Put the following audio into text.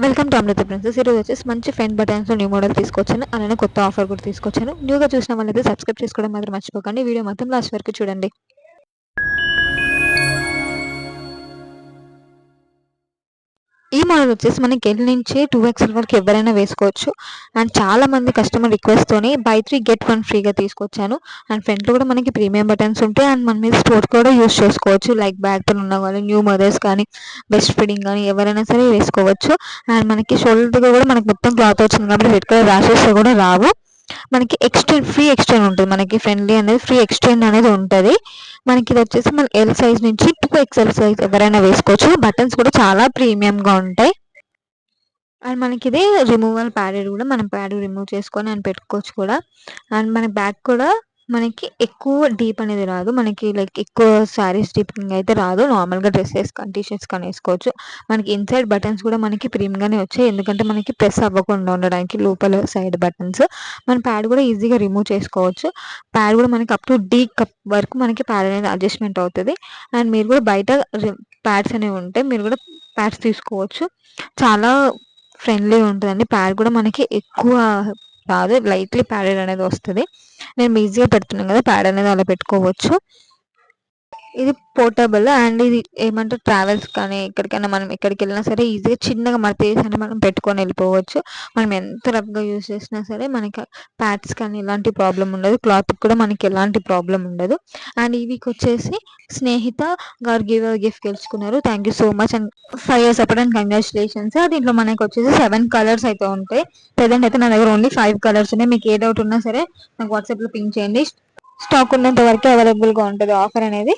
Welcome to Amrutha princess. ఈరోజు వచ్చేసి మంచి ఫెన్ బటన్స్ న్యూ మోడల్ తీసుకొచ్చాను, అలానే కొత్త ఆఫర్ కూడా తీసుకొచ్చాను. న్యూగా చూసిన వాళ్ళైతే సబ్స్క్రైబ్ చేసుకోవడం మాత్రం మర్చిపోకండి. వీడియో మొత్తం లాస్ట్ వరకు చూడండి. ఈ మోడల్ వచ్చేసి మనకి ఎల్ నుంచి 2XL వరకు ఎవరైనా వేసుకోవచ్చు. అండ్ చాలా మంది కస్టమర్ రిక్వెస్ట్తోని బై 3 గెట్ 1 ఫ్రీగా తీసుకొచ్చాను. అండ్ ఫ్రంట్లో కూడా మనకి ప్రీమియం బటన్స్ ఉంటాయి. అండ్ మన మీద స్పోర్ట్ కూడా యూస్ చేసుకోవచ్చు. లైక్ బ్యాక్ పెయిన్ ఉన్న వాళ్ళు, న్యూ మదర్స్ కానీ, బెస్ట్ ఫీడింగ్ కానీ ఎవరైనా సరే వేసుకోవచ్చు. అండ్ మనకి షోల్డర్ దగ్గర కూడా మనకి మొత్తం క్లాత్ వచ్చింది కాబట్టి రెడ్ కలర్ ర్యాషెస్ కూడా రావు. మనకి ఫ్రీ ఎక్స్టెండ్ ఉంటుంది. మనకి ఫ్రెండ్లీ అనేది ఫ్రీ ఎక్స్టెండ్ అనేది ఉంటుంది. మనకి ఇది వచ్చేసి మన ఎల్ సైజ్ నుంచి 2XL సైజ్ ఎవరైనా వేసుకోవచ్చు. బటన్స్ కూడా చాలా ప్రీమియంగా ఉంటాయి. అండ్ మనకి ఇది రిమూవల్ ప్యాడెడ్ కూడా, మనం ప్యాడ్ రిమూవ్ చేసుకొని అని పెట్టుకోవచ్చు కూడా. అండ్ మన బ్యాక్ కూడా మనకి ఎక్కువ డీప్ అనేది రాదు. మనకి లైక్ ఎక్కువ శారీస్ డీపింగ్ అయితే రాదు. నార్మల్గా డ్రెస్సెస్ కానీ టీషర్ట్స్ కానీ వేసుకోవచ్చు. మనకి ఇన్సైడ్ బటన్స్ కూడా మనకి ప్రీమియంగానే వచ్చాయి, ఎందుకంటే మనకి ప్రెస్ అవ్వకుండా ఉండడానికి లోపల సైడ్ బటన్స్. మన ప్యాడ్ కూడా ఈజీగా రిమూవ్ చేసుకోవచ్చు. ప్యాడ్ కూడా మనకి అప్ టు డీ కప్ వరకు మనకి ప్యాడ్ అనేది అడ్జస్ట్మెంట్ అవుతుంది. అండ్ మీరు కూడా బయట ప్యాడ్స్ అనేవి ఉంటాయి, మీరు కూడా ప్యాడ్స్ తీసుకోవచ్చు. చాలా ఫ్రెండ్లీ ఉంటుందండి. ప్యాడ్ కూడా మనకి ఎక్కువ రాదు, లైట్లీ ప్యాడెడ్ అనేది వస్తుంది. నేను ఈజీగా పెడుతున్నాను కదా, ప్యాడ్ అనేది అలా పెట్టుకోవచ్చు. ఇది పోర్టబుల్ అండ్ ఇది ఏమంటారు, ట్రావెల్స్ కానీ ఎక్కడికైనా మనం ఎక్కడికి వెళ్ళినా సరే ఈజీగా చిన్నగా మడతేసి మనం పెట్టుకొని వెళ్ళిపోవచ్చు. మనం ఎంత రఫ్గా యూజ్ చేసినా సరే మనకి ప్యాడ్స్ కానీ ఎలాంటి ప్రాబ్లం ఉండదు. క్లాత్ కూడా మనకి ఎలాంటి ప్రాబ్లం ఉండదు. అండ్ ఈ వీక్ వచ్చేసి స్నేహిత గారు గిఫ్ట్ గెలుచుకున్నారు. Thank you so much and 5 years అప్పుడు అండ్ కంగ్రాచులేషన్స్. దీంట్లో మనకి వచ్చేసి 7 కలర్స్ అయితే ఉంటాయి. ప్రజెంట్ అయితే నా దగ్గర ఓన్లీ 5 కలర్స్ ఉన్నాయి. మీకు ఏ డౌట్ ఉన్నా సరే నాకు వాట్సాప్లో పింక్ చేయండి. స్టాక్ ఉన్నంత వరకు అవైలబుల్గా ఉంటుంది ఆఫర్ అనేది.